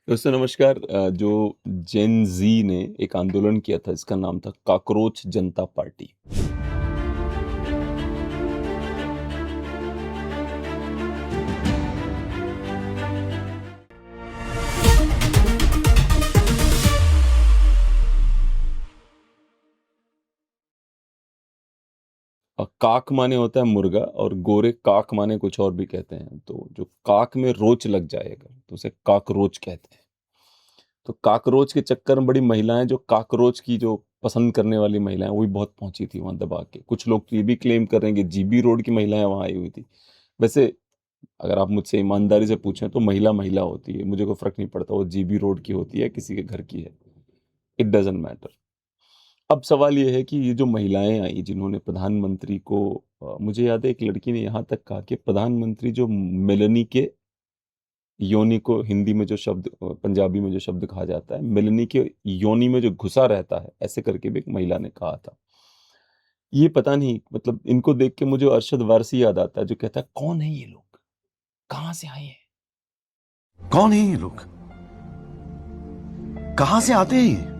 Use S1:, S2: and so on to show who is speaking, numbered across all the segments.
S1: दोस्तों नमस्कार। जो जेन ज़ी ने एक आंदोलन किया था, इसका नाम था कॉकरोच जनता पार्टी। काक माने होता है मुर्गा और गोरे काक माने कुछ और भी कहते हैं। तो जो काक में रोच लग जाएगा तो उसे काकरोच कहते हैं। तो काकरोच के चक्कर में बड़ी महिलाएं, जो काकरोच की जो पसंद करने वाली महिलाएं, वो भी बहुत पहुंची थी वहां दबा के। कुछ लोग तो ये भी क्लेम कर रहे हैं कि जीबी रोड की महिलाएं वहां आई हुई थी। वैसे अगर आप मुझसे ईमानदारी से पूछें तो महिला महिला होती है, मुझे कोई फर्क नहीं पड़ता वो जीबी रोड की होती है किसी के घर की है। It doesn't matter. अब सवाल ये है कि ये जो महिलाएं आई जिन्होंने प्रधानमंत्री को मुझे याद है एक लड़की ने यहाँ तक कहा कि प्रधानमंत्री जो मेलनी के योनि को हिंदी में जो शब्द पंजाबी में जो शब्द कहा जाता है, मेलनी के योनि में जो घुसा रहता है, ऐसे करके भी एक महिला ने कहा था। ये पता नहीं, मतलब इनको देख के मुझे अरशद वारसी याद आता है जो कहता है कौन है ये लोग, कहाँ से आए हैं।
S2: कौन है ये लोग? कहां से आते हैं ये?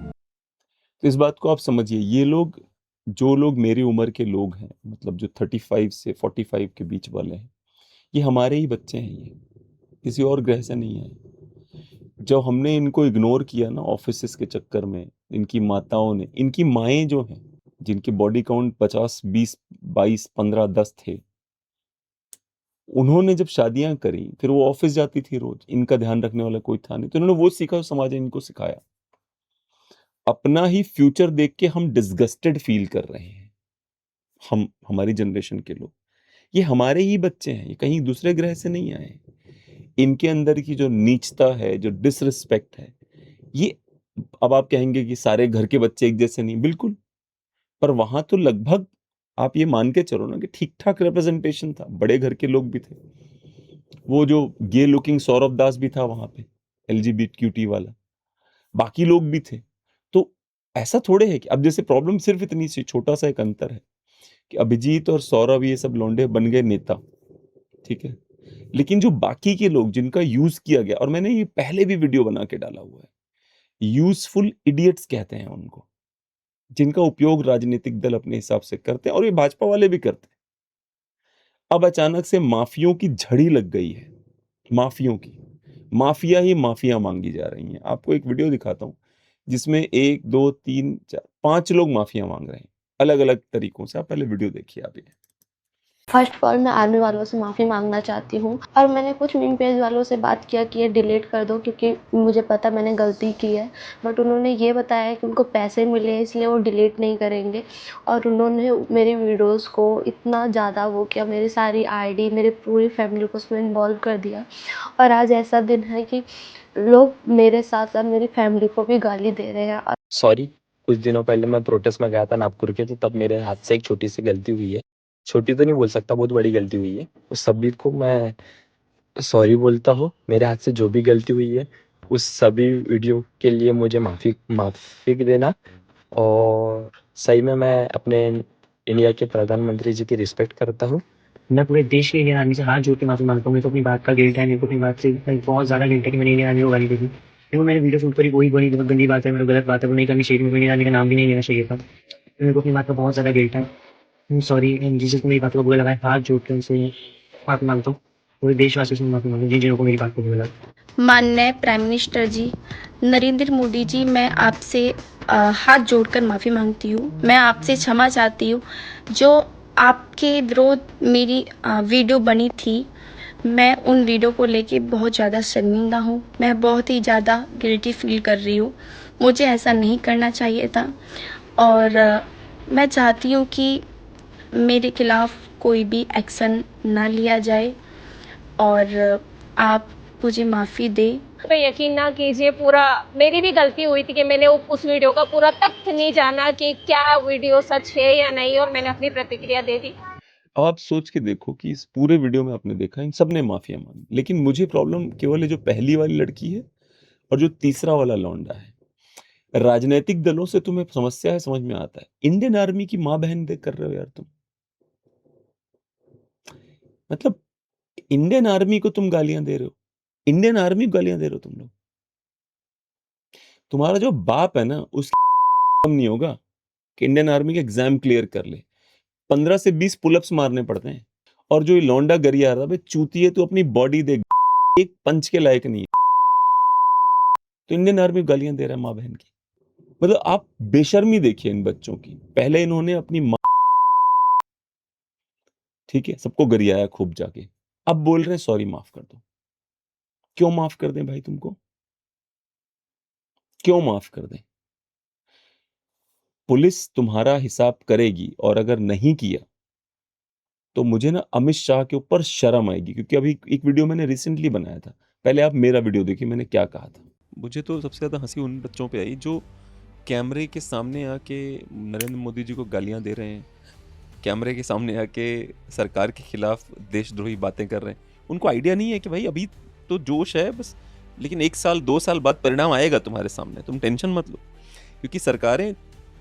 S1: तो इस बात को आप समझिए, ये लोग, जो लोग मेरी उम्र के लोग हैं, मतलब जो 35 से 45 के बीच वाले हैं, ये हमारे ही बच्चे हैं। ये किसी और ग्रह से नहीं है। जब हमने इनको इग्नोर किया ना ऑफिसेस के चक्कर में, इनकी माताओं ने, इनकी माएं जो हैं, जिनके बॉडी काउंट 50, 20, 22, 15, 10 थे, उन्होंने जब शादियां करी फिर वो ऑफिस जाती थी रोज, इनका ध्यान रखने वाला कोई था नहीं, तो इन्होंने वो सीखा जो समाज ने इनको सिखाया। अपना ही फ्यूचर देख के हम डिस्गस्टेड फील कर रहे हैं। हम, हमारी जनरेशन के लोग, ये हमारे ही बच्चे हैं, ये कहीं दूसरे ग्रह से नहीं आए। इनके अंदर की जो नीचता है, जो डिसरिस्पेक्ट है, ये, अब आप कहेंगे कि सारे घर के बच्चे एक जैसे नहीं, बिल्कुल, पर वहां तो लगभग आप ये मान के चलो ना कि ठीक ठाक रिप्रेजेंटेशन था, बड़े घर के लोग भी थे। वो जो गे लुकिंग सौरभ दास भी था वहां पे, एलजीबीटीक्यूटी वाला, बाकी लोग भी थे। तो ऐसा थोड़े है कि अब जैसे प्रॉब्लम सिर्फ इतनी सी छोटा सा एक अंतर है कि अभिजीत और सौरभ ये सब लौंडे बन गए नेता, ठीक है, लेकिन जो बाकी के लोग जिनका यूज किया गया, और मैंने ये पहले भी वीडियो बना के डाला हुआ है, यूजफुल इडियट्स कहते हैं उनको, जिनका उपयोग राजनीतिक दल अपने हिसाब से करते हैं, और ये भाजपा वाले भी करते हैं। अब अचानक से माफियों की झड़ी लग गई है, माफियों की, माफिया ही माफिया मांगी जा रही हैं। आपको एक वीडियो दिखाता हूं जिसमें 1, 2, 3, 4, 5 लोग माफिया मांग रहे हैं अलग अलग तरीकों से। आप पहले वीडियो देखिए आप ये।
S3: फर्स्ट ऑफ ऑल मैं आर्मी वालों से माफ़ी मांगना चाहती हूँ और मैंने कुछ मीम पेज वालों से बात किया कि ये डिलीट कर दो क्योंकि मुझे पता मैंने गलती की है, बट उन्होंने ये बताया कि उनको पैसे मिले हैं इसलिए वो डिलीट नहीं करेंगे। और उन्होंने मेरी वीडियोस को इतना ज़्यादा वो किया, मेरी सारी आईडी, मेरी पूरी फैमिली को उसमें इन्वॉल्व कर दिया। और आज ऐसा दिन है कि लोग मेरे साथ साथ मेरी फैमिली को भी गाली दे रहे हैं।
S4: सॉरी, कुछ दिनों पहले मैं प्रोटेस्ट में गया था नागपुर के, तो तब मेरे हाथ से एक छोटी सी गलती हुई है। छोटी तो नहीं बोल सकता, बहुत बड़ी गलती हुई है। उस सभी को मैं सॉरी बोलता हूँ। मेरे हाथ से जो भी गलती हुई है उस सभी वीडियो के लिए मुझे माफ़ी देना। और सही में मैं अपने इंडिया के प्रधानमंत्री जी की रिस्पेक्ट करता हूँ।
S5: मैं पूरे देश के इंडियन आर्मी से हाथ जोड़ के माफी मांगता हूँ। मेरे को अपनी बात का गिल्ट है, मेरे को अपनी बात से बहुत ज़्यादा गिल्ट है कि मैंने इंडियन आर्मी को गाली दी थी। देखो मैंने वीडियो शूट करी, वही बड़ी बहुत गंदी बात है, मेरे गलत बात है, वो नहीं करनी चाहिए, मेरे को इंडियन आर्मी का नाम भी नहीं लेना चाहिए था। तो मेरे को अपनी बात का बहुत ज़्यादा गिल्ट है। सॉरी जिसको मेरी बात को बुरा लगा है, हाथ जोड़ के उनसे माफी मांगता हूँ। पूरे देशवासियों से माफी मांगता हूँ जिन को मेरी बात को बुरा लगा।
S6: माननीय प्राइम मिनिस्टर जी नरेंद्र मोदी जी, मैं आपसे हाथ जोड़कर माफ़ी मांगती हूँ। मैं आपसे क्षमा चाहती हूँ। जो आपके विरोध मेरी वीडियो बनी थी, मैं उन वीडियो को लेके बहुत ज़्यादा शर्मिंदा हूँ। मैं बहुत ही ज़्यादा गिल्टी फील कर रही हूँ। मुझे ऐसा नहीं करना चाहिए था। और मैं चाहती हूँ कि मेरे खिलाफ़ कोई भी एक्शन ना लिया जाए और आप मुझे माफ़ी दें।
S7: पे यकीन ना कीजिए, पूरा मेरी भी गलती हुई थी कि मैंने उस वीडियो का पूरा तथ्य नहीं जाना कि क्या वीडियो सच है या नहीं, और मैंने अपनी प्रतिक्रिया दे दी।
S1: अब आप सोच के देखो कि इस पूरे वीडियो में आपने देखा इन सब ने माफिया मांगी, लेकिन मुझे प्रॉब्लम केवल है जो पहली वाली लड़की है और जो तीसरा वाला लौंडा है। राजनीतिक दलों से तुम्हें समस्या है, समझ में आता है। इंडियन आर्मी की माँ बहन देख कर रहे हो यार तुम, मतलब इंडियन आर्मी को तुम गालियां दे रहे हो, इंडियन आर्मी को गालियां दे रहे हो तुम लोग। तुम्हारा जो बाप है ना उसका कम नहीं होगा कि इंडियन आर्मी का एग्जाम क्लियर कर ले। 15 से 20 पुलअप्स मारने पड़ते हैं। और जो ये लौंडा गरिया आ रहा है, चूती है, तो अपनी बॉडी देख, एक पंच के लायक नहीं है, तो इंडियन आर्मी गालियां दे रहा है माँ बहन की। मतलब आप बेशर्मी देखिए इन बच्चों की। पहले इन्होंने अपनी माँ, ठीक है, सबको गरियाया खूब जाके, अब बोल रहे हैं सॉरी माफ कर दो। क्यों माफ कर दें भाई तुमको? क्यों माफ कर दें? पुलिस तुम्हारा हिसाब करेगी, और अगर नहीं किया तो मुझे ना अमित शाह के ऊपर शर्म आएगी। क्योंकि अभी एक वीडियो मैंने रिसेंटली बनाया था, पहले आप मेरा वीडियो देखिए मैंने क्या कहा था। मुझे तो सबसे ज्यादा हंसी उन बच्चों पे आई जो कैमरे के सामने आके नरेंद्र मोदी जी को गालियां दे रहे हैं, कैमरे के सामने आके सरकार के खिलाफ देशद्रोही बातें कर रहे हैं। उनको आइडिया नहीं है कि भाई अभी तो जोश है बस, लेकिन 1 साल 2 साल बाद परिणाम आएगा तुम्हारे सामने, तुम टेंशन मत लो। क्योंकि सरकारें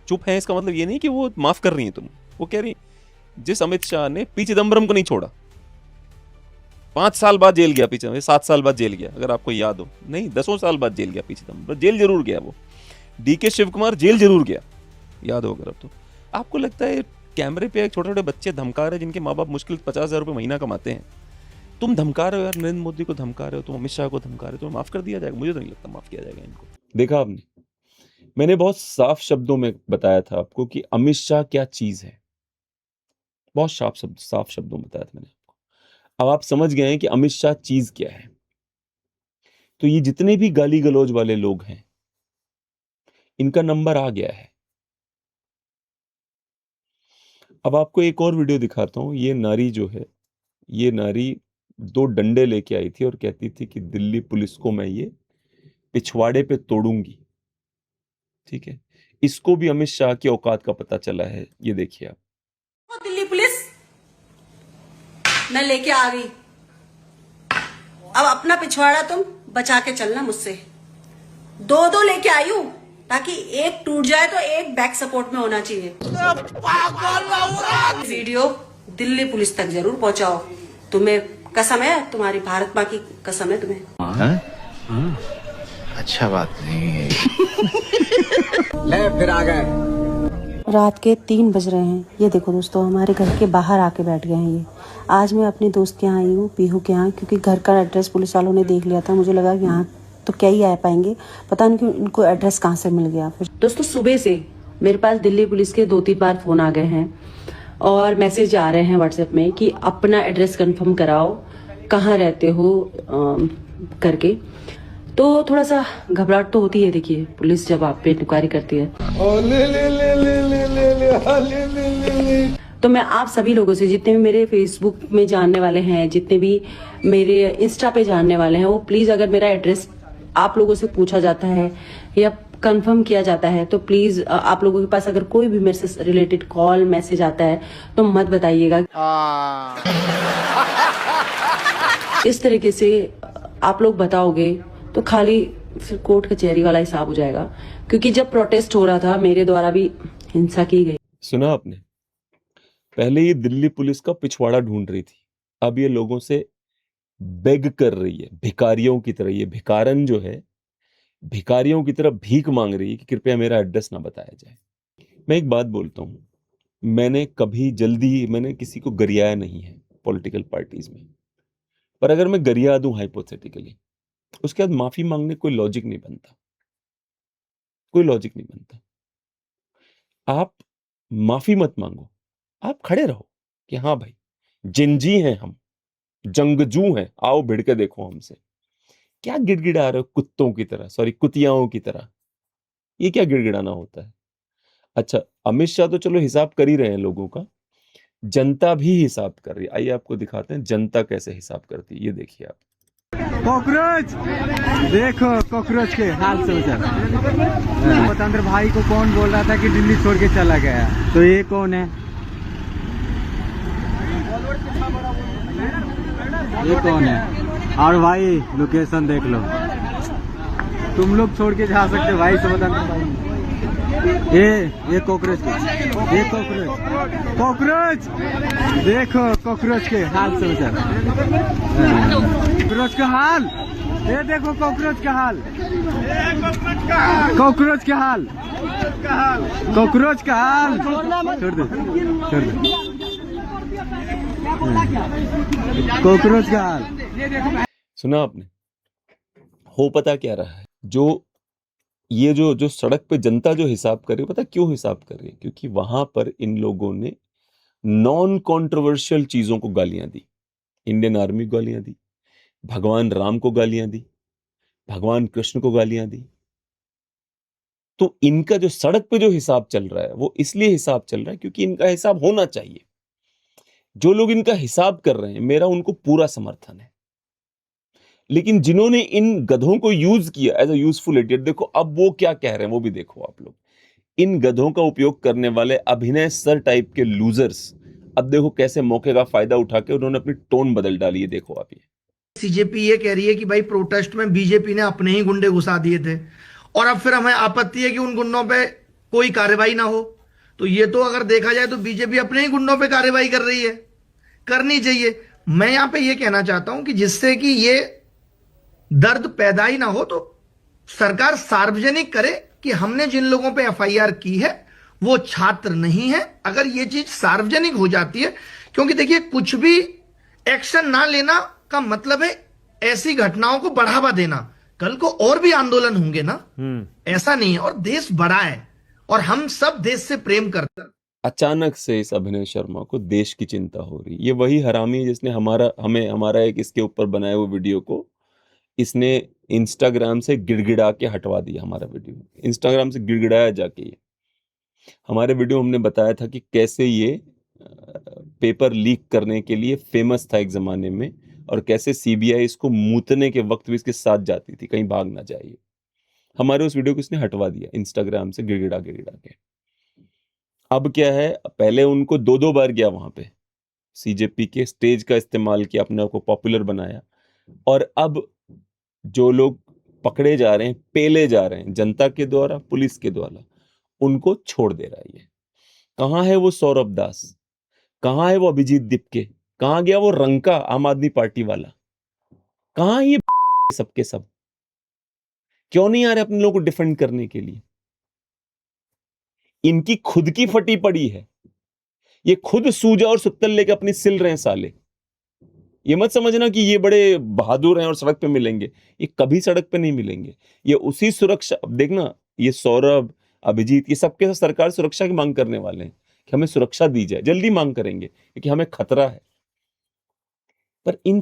S1: चुप हैं इसका मतलब ये नहीं कि वो माफ कर रही हैं तुम। वो कह रही, जिस अमित शाह ने पी चिदम्बरम को नहीं छोड़ा, 5 साल बाद जेल गया, पीछे 7 साल बाद जेल गया, अगर आपको याद हो, नहीं 10 साल बाद जेल गया पी चिदम्बरम, जेल जरूर गया वो। डीके शिव कुमार जेल जरूर गया, याद हो अगर अब तो। आपको लगता है कैमरे पे छोटे छोटे बच्चे धमका रहे जिनके माँ बाप मुश्किल 50,000 रुपये महीना कमाते हैं, तुम धमका रहे हो यार, नरेंद्र मोदी को धमका रहे हो, तुम अमित शाह को धमका रहे हो, तो माफ कर दिया जाएगा? मुझे तो नहीं लगता माफ किया जाएगा इनको। देखा आपने, मैंने बहुत साफ शब्दों में बताया था आपको कि अमित शाह क्या चीज है, बहुत साफ शब्दों में बताया था मैंने आपको। अब आप समझ गए हैं कि अमित शाह चीज क्या है। तो ये जितने भी गाली गलौज वाले लोग हैं, इनका नंबर आ गया है। अब आपको एक और वीडियो दिखाता हूं। ये नारी जो है, ये नारी 2 डंडे लेके आई थी और कहती थी कि दिल्ली पुलिस को मैं ये पिछवाड़े पे तोड़ूंगी। ठीक है, इसको भी अमित शाह की औकात का पता चला है। ये देखिए आप।
S8: दिल्ली पुलिस मैं लेके आ गई, अब अपना पिछवाड़ा तुम बचा के चलना मुझसे। 2 लेके आई हूं ताकि एक टूट जाए तो एक बैक सपोर्ट में होना चाहिए। वीडियो दिल्ली पुलिस तक जरूर पहुंचाओ। तुम्हें कसम है, तुम्हारी भारत माँ की कसम है तुम्हें।
S2: अच्छा बात नहीं।
S9: ले फिर आ गए।
S10: रात के 3 बज रहे हैं। ये देखो दोस्तों, हमारे घर के बाहर आके बैठ गए हैं ये। आज मैं अपनी दोस्त के यहाँ आई हूँ, पीहू के यहाँ, क्योंकि घर का एड्रेस पुलिस वालों ने देख लिया था। मुझे लगा कि यहाँ तो क्या ही आ पाएंगे, पता नहीं क्यों इनको एड्रेस कहाँ से मिल गया। फिर दोस्तों सुबह से मेरे पास दिल्ली पुलिस के 2-3 बार फोन आ गए हैं और मैसेज आ रहे हैं व्हाट्सएप में कि अपना एड्रेस कंफर्म कराओ, कहाँ रहते हो करके। तो थोड़ा सा घबराहट तो होती है। देखिए पुलिस जब आप पे इंक्वायरी करती है। तो मैं आप सभी लोगों से, जितने भी मेरे फेसबुक में जानने वाले हैं, जितने भी मेरे इंस्टा पे जानने वाले हैं, वो प्लीज अगर मेरा एड्रेस आप लोगों से पूछा जाता है या कंफर्म किया जाता है तो प्लीज आप लोगों के पास अगर कोई भी मेरे से रिलेटेड कॉल मैसेज आता है तो मत बताइएगा। इस तरीके से आप लोग बताओगे तो खाली फिर कोर्ट कचहरी वाला हिसाब हो जाएगा। क्योंकि जब प्रोटेस्ट हो रहा था मेरे द्वारा भी हिंसा की गई।
S1: सुना आपने? पहले ये दिल्ली पुलिस का पिछवाड़ा ढूंढ रही थी, अब ये लोगों से बेग कर रही है, भिखारियों की तरह। ये भिखारन जो है, भिखारियों की तरह भीख मांग रही है कि कृपया मेरा एड्रेस ना बताया जाए। मैं एक बात बोलता हूं, मैंने किसी को गरियाया नहीं है पॉलिटिकल पार्टीज में, पर अगर मैं गरिया दूं हाइपोथेटिकली, उसके बाद माफी मांगने कोई लॉजिक नहीं बनता, कोई लॉजिक नहीं बनता। आप माफी मत मांगो, आप खड़े रहो कि हाँ भाई जिंजी हैं हम, जंगजू हैं, आओ भिड़ के देखो हमसे। क्या गिड़गिड़ा रहे हो कुत्तों की तरह, सॉरी कुतियाओं की तरह? ये क्या गिड़गिड़ाना होता है? अच्छा, अमित शाह तो चलो हिसाब कर ही रहे हैं लोगों का, जनता भी हिसाब कर रही है। आइए आपको दिखाते हैं जनता कैसे हिसाब करती है। ये देखिए आप।
S9: कॉकरोच देखो, कॉकरोच के हाल समाचार। स्वतंत्र भाई को कौन बोल रहा था कि दिल्ली छोड़ के चला गया, तो ये कौन है? ये कौन है? और भाई लोकेशन देख लो, तुम लोग छोड़ के जा सकते भाई स्वतंत्र भाई। ये कॉकरोच के, ये कॉकरोच देखो, कॉकरोच के हाल समाचार। कॉकरोच का हाल ये देखो कॉकरोच का हाल, कॉकरोच का हाल, कॉकरोच का हाल। छोड़ दे, छोड़ दे, कॉकरोच का हाल।
S1: सुना आपने? हो पता क्या रहा है, ये जो सड़क पे जनता जो हिसाब कर रही है, पता क्यों हिसाब कर रही है? क्योंकि वहां पर इन लोगों ने नॉन कॉन्ट्रोवर्शियल चीजों को गालियां दी। इंडियन आर्मी को गालियां दी, भगवान राम को गालियां दी, भगवान कृष्ण को गालियां दी। तो इनका जो सड़क पे जो हिसाब चल रहा है वो इसलिए हिसाब चल रहा है क्योंकि इनका हिसाब होना चाहिए। जो लोग इनका हिसाब कर रहे हैं, मेरा उनको पूरा समर्थन है। लेकिन जिन्होंने इन गधों को यूज किया एज अ यूजफुल इडियट, देखो अब वो क्या कह रहे हैं वो भी देखो आप लोग। इन गधों का उपयोग करने वाले अभिनय सर टाइप के लूजर्स अब देखो कैसे मौके का फायदा उठा के उन्होंने अपनी टोन बदल डाली है। देखो आप ये
S11: सीजेपी ये कह रही है कि भाई प्रोटेस्ट में बीजेपी ने अपने ही गुंडे घुसा दिए थे और अब फिर हमें आपत्ति है कि उन गुंडों पे कोई कार्रवाई ना हो। तो ये तो अगर देखा जाए तो बीजेपी अपने ही गुंडों पे कार्रवाई कर रही है, करनी चाहिए। मैं यहां पे ये कहना चाहता हूं कि जिससे कि ये दर्द पैदा ही ना हो तो सरकार सार्वजनिक करे कि हमने जिन लोगों पे एफआईआर की है वो छात्र नहीं है। अगर ये चीज सार्वजनिक हो जाती है, क्योंकि देखिए कुछ भी एक्शन ना लेना का मतलब है ऐसी घटनाओं को बढ़ावा देना। कल को और भी आंदोलन होंगे ना, ऐसा नहीं है। और देश बड़ा है और हम सब देश से प्रेम करते हैं।
S1: अचानक से इस अभिनय शर्मा को देश की चिंता हो रही। ये वही हरामी है जिसने हमारा एक इसके ऊपर बनाए हुए वीडियो को इसने इंस्टाग्राम से गिड़गिड़ा के हटवा दिया। हमारा वीडियो इंस्टाग्राम से गिड़गिड़ाया जाके ये हमारे वीडियो हमने बताया था कि कैसे ये पेपर लीक करने के लिए फेमस था एक जमाने में और कैसे सीबीआई इसको मूतने के वक्त भी इसके साथ जाती थी, कहीं भाग ना जाए। हमारे उस वीडियो को इसने हटवा दिया इंस्टाग्राम से गिड़गिड़ा के। अब क्या है, पहले उनको 2 बार गया वहां पे, सीजेपी के स्टेज का इस्तेमाल किया, अपने आप को पॉपुलर बनाया। और अब जो लोग पकड़े जा रहे हैं, पेले जा रहे हैं जनता के द्वारा, पुलिस के द्वारा, उनको छोड़ दे रहा है ये। कहां है वो सौरभ दास, कहां है वो अभिजीत दिपके, कहां गया वो रंका आम आदमी पार्टी वाला, कहां ये सबके सब? क्यों नहीं आ रहे अपने लोगों को डिफेंड करने के लिए? इनकी खुद की फटी पड़ी है, ये खुद सूजा और सुत्तल लेके अपनी सिल रहे हैं साले। ये मत समझना कि ये बड़े बहादुर हैं और सड़क पे मिलेंगे, ये कभी सड़क पे नहीं मिलेंगे। ये उसी सुरक्षा, अब देखना ये सौरभ, अभिजीत, ये सबके साथ सरकार सुरक्षा की मांग करने वाले हैं कि हमें सुरक्षा दी जाए। जल्दी मांग करेंगे क्योंकि हमें खतरा है। पर इन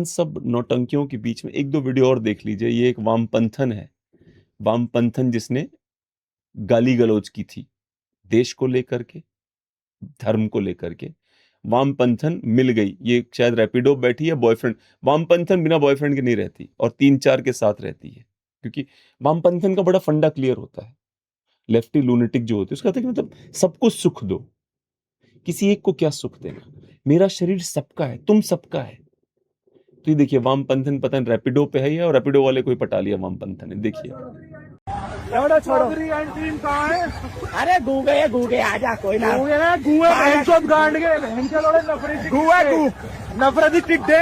S1: सब नौटंकियों के बीच में 1-2 वीडियो और देख लीजिए। ये एक वामपंथन है, वामपंथन जिसने गाली गलौज की थी देश को लेकर के, धर्म को लेकर के। वामपंथन मिल गई, ये शायद रैपिडो बैठी है बॉयफ्रेंड। वामपंथन बिना बॉयफ्रेंड के नहीं रहती और 3-4 के साथ रहती है, क्योंकि वामपंथन का बड़ा फंडा क्लियर होता है। लेफ्टी लूनेटिक जो होते हैं उसका कहते हैं मतलब सबको सुख दो, किसी एक को क्या सुख देना, मेरा शरीर सबका है, तुम सबका है। तो ये देखिए वामपंथन पता नहीं रैपिडो पे है और रैपिडो वाले कोई पटा लिया वामपंथन ने। देखिए
S9: छोड़ो अरे गूगे आजा, कोई ना नफरती टिड्डे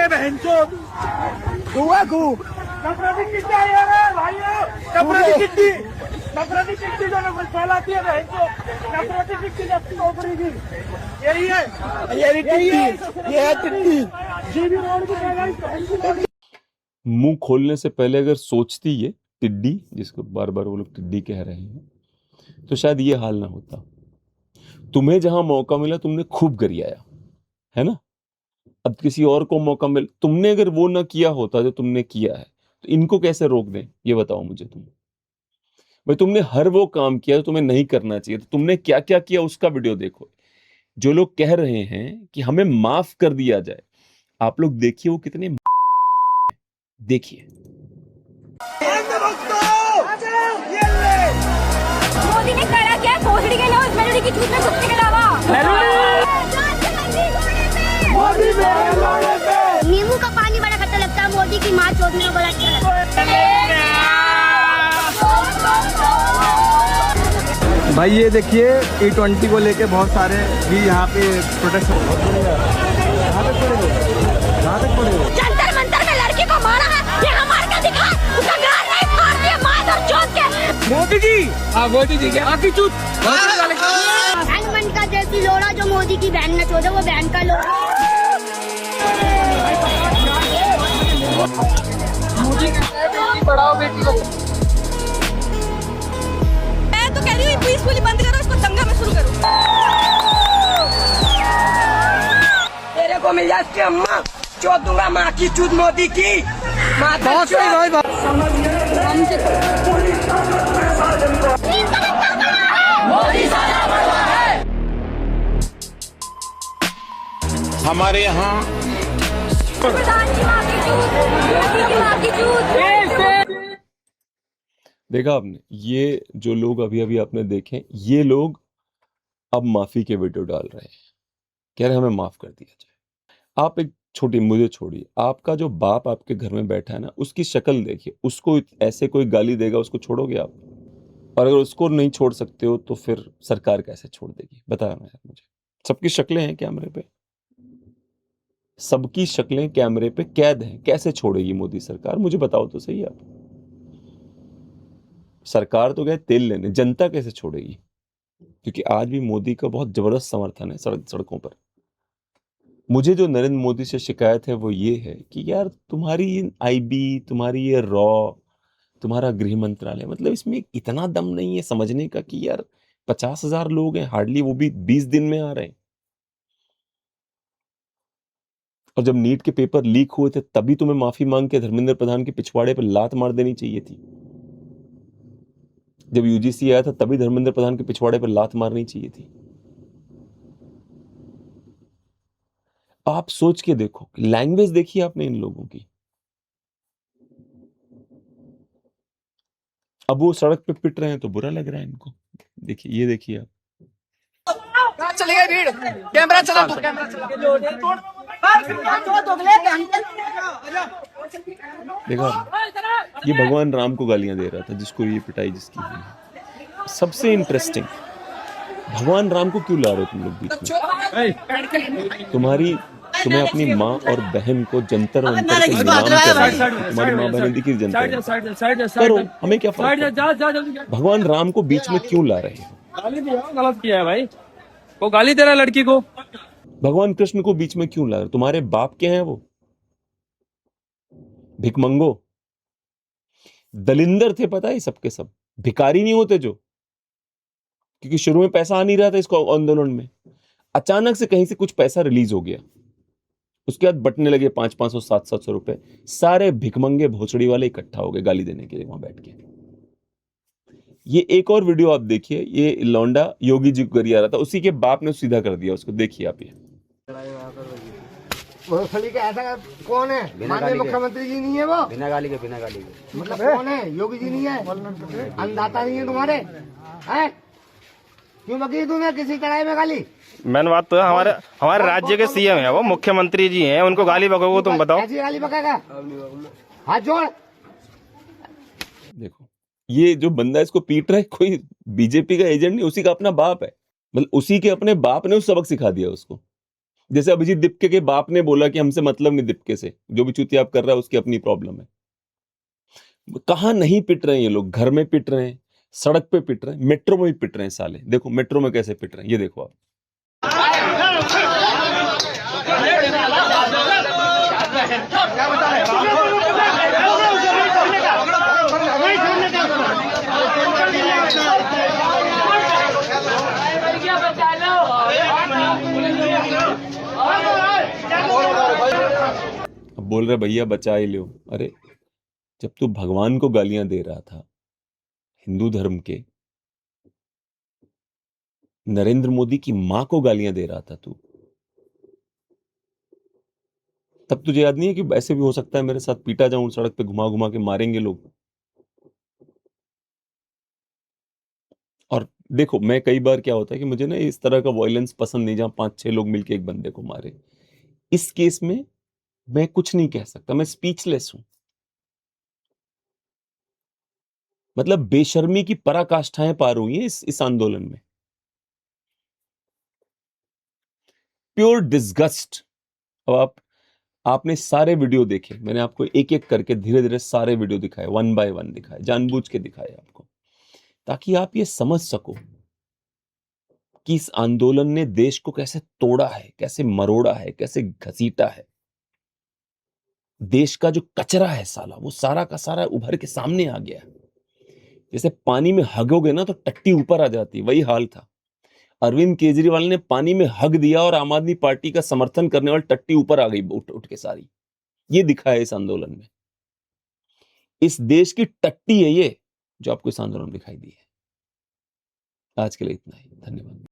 S9: नफरती टिड्डी जो नफरत फैलाती है नफरती टिड्डी जैसी खोपड़ी की, यही टिड्डी।
S1: मुंह खोलने से पहले अगर सोचती ये टिड्डी, जिसको बार बार वो लोग टिड्डी कह रहे हैं, तो शायद ये हाल ना होता। तुम्हें जहां मौका मिला तुमने खूब गरियाया, है ना। अब किसी और को मौका मिल, तुमने अगर वो ना किया होता जो तुमने किया है, तो इनको कैसे रोक दें ये बताओ मुझे तुम। भाई तुमने हर वो काम किया जो तुम्हें नहीं करना चाहिए, तो तुमने क्या क्या किया उसका वीडियो देखो। जो लोग कह रहे हैं कि हमें माफ कर दिया जाए, आप लोग देखिए वो कितने देखिए।
S6: मोदी ने करा क्या? भोसड़ी के लोग मेलोडी की छूट में कुत्ते के अलावा नींबू का पानी बड़ा खट्टा लगता है, मोदी की माँ चोदने में बड़ा अच्छा लगता है।
S9: भाई ये देखिए E20 को लेके बहुत सारे भी यहाँ पे प्रोटेस्ट जंतर मंतर में लड़की को मारा है, ये हमारे
S6: बैंड का जैसी लोड़ा जो मोदी की बहन ने छोड़ा वो बैंड का लोड़ा। मैं तो कह रही हूँ पीसफुली बंद करो, इसको दंगा में शुरू करो। तेरे को मिल जाए इसकी अम्मा चोद दूंगा, माँ की चूत मोदी की। बहुत सही भाई।
S2: हमारे यहाँ
S1: देखा आपने, ये जो लोग अभी अभी आपने देखे, ये लोग अब माफी के वीडियो डाल रहे हैं, कह रहे हैं हमें माफ कर दिया जाए। आप एक छोटी, मुझे छोड़िए, आपका जो बाप आपके घर में बैठा है ना, उसकी शक्ल देखिए, उसको ऐसे कोई गाली देगा, उसको छोड़ोगे आप? और अगर उसको नहीं छोड़ सकते हो तो फिर सरकार कैसे छोड़ देगी? बताया ना यार मुझे। सबकी शक्लें हैं कैमरे पे, सबकी शक्लें कैमरे पे कैद हैं, कैसे छोड़ेगी मोदी सरकार? मुझे बताओ तो सही आप। सरकार तो गए तेल लेने, जनता कैसे छोड़ेगी? क्योंकि आज भी मोदी का बहुत जबरदस्त समर्थन है सड़कों पर। मुझे जो नरेंद्र मोदी से शिकायत है वो ये है कि यार तुम्हारी आईबी, तुम्हारी ये रॉ, तुम्हारा गृह मंत्रालय, मतलब इसमें इतना दम नहीं है समझने का कि यार 50,000 लोग हैं हार्डली, वो भी 20 दिन में आ रहे हैं। और जब नीट के पेपर लीक हुए थे तभी तुम्हें माफी मांग के धर्मेंद्र प्रधान के पिछवाड़े पर लात मार देनी चाहिए थी। जब यूजीसी आया था तभी धर्मेंद्र प्रधान के पिछवाड़े पर लात मारनी चाहिए थी। आप सोच के देखो, लैंग्वेज देखिए आपने इन लोगों की। अब वो सड़क पे पिट रहे हैं तो बुरा लग रहा है इनको। देखिए, ये देखिए आप।
S12: चलेगा भीड़, कैमरा चला, कैमरा चला।
S1: देखा, ये भगवान राम को गालियां दे रहा था, जिसको ये पिटाई जिसकी हुई है। सबसे इंटरेस्टिंग, भगवान राम को क्यों ला रहे हो तुम लोग बीच में? तुम्हें अपनी माँ और बहन को जंतर मंतर पे नीलाम करना है। तुम्हारी माँ बहन दिखी जंतर करो, हमें क्या फर्क? भगवान राम को बीच में क्यों ला रहे हो?
S12: गाली दिया, गलत किया है भाई, वो गाली दे रहा है लड़की को।
S1: भगवान कृष्ण को बीच में क्यों ला रहे हो? तुम्हारे बाप के हैं वो? भिकमंगो, दलिंदर थे, पता है सबके सब, भिखारी नहीं होते जो। क्योंकि शुरू में पैसा आ नहीं रहा था इसको आंदोलन में, अचानक से कहीं से कुछ पैसा रिलीज हो गया, उसके बाद बटने लगे 500-500, 700 रुपए, सारे भिकमंगे भोसड़ी वाले इकट्ठा हो गए गाली देने के लिए वहां बैठ के। ये एक और वीडियो आप देखिए, ये लौंडा योगी जी को गरिया रहा था, उसी के बाप ने सीधा कर दिया उसको, देखिए आप। ये
S12: का ऐसा कौन है? माननीय मुख्यमंत्री जी नहीं है वो? बिना गाली के मतलब कौन है? योगी जी नहीं है? अन्नदाता नहीं है तुम्हारे? हैं? क्यों बकी तूने किसी कढ़ाई में गाली?
S13: मैंने बात तो है, हमारे राज्य के सीएम है वो, मुख्यमंत्री जी हैं, उनको गाली बकोगे तुम बताओ?
S12: ऐसी गाली बकेगा? हाथ जोड़।
S1: देखो, ये जो बंदा इसको पीट रहा है कोई बीजेपी का एजेंट नहीं, उसी का अपना बाप है। मतलब उसी के अपने बाप ने उस सबक सिखा दिया उसको। जैसे अभिजीत दिपके के बाप ने बोला कि हमसे मतलब नहीं दिपके से, जो भी चुतियाप कर रहा है उसकी अपनी प्रॉब्लम है। कहां नहीं पिट रहे हैं ये लोग? घर में पिट रहे हैं, सड़क पे पिट रहे हैं, मेट्रो में भी पिट रहे हैं साले। देखो मेट्रो में कैसे पिट रहे हैं, ये देखो आप। अब बोल रहे भैया बचा ही लो। अरे जब तू भगवान को गालियां दे रहा था, हिंदू धर्म के नरेंद्र मोदी की मां को गालियां दे रहा था तू, तब तुझे याद नहीं है कि ऐसे भी हो सकता है मेरे साथ पीटा जाऊं, सड़क पे घुमा घुमा के मारेंगे लोग? और देखो, मैं कई बार क्या होता है कि मुझे ना इस तरह का वायलेंस पसंद नहीं, जहां 5-6 लोग मिलके एक बंदे को मारे। इस केस में मैं कुछ नहीं कह सकता, मैं स्पीचलेस हूं। मतलब बेशर्मी की पराकाष्ठाएं पार हुई हैं इस आंदोलन में। Pure disgust. अब आपने सारे वीडियो देखे, मैंने आपको एक एक करके धीरे धीरे सारे वीडियो दिखाए, 1 by 1 दिखाए, जानबूझ के दिखाए आपको, ताकि आप ये समझ सको कि इस आंदोलन ने देश को कैसे तोड़ा है, कैसे मरोड़ा है, कैसे घसीटा है। देश का जो कचरा है साला, वो सारा का सारा उभर के सामने आ गया। जैसे पानी में हगोगे ना तो टट्टी ऊपर आ जाती, वही हाल था। अरविंद केजरीवाल ने पानी में हग दिया और आम आदमी पार्टी का समर्थन करने वाली टट्टी ऊपर आ गई उठ उठ के सारी। ये दिखा है इस आंदोलन में। इस देश की टट्टी है ये, जो आपको इस आंदोलन में दिखाई दी है। आज के लिए इतना ही, धन्यवाद।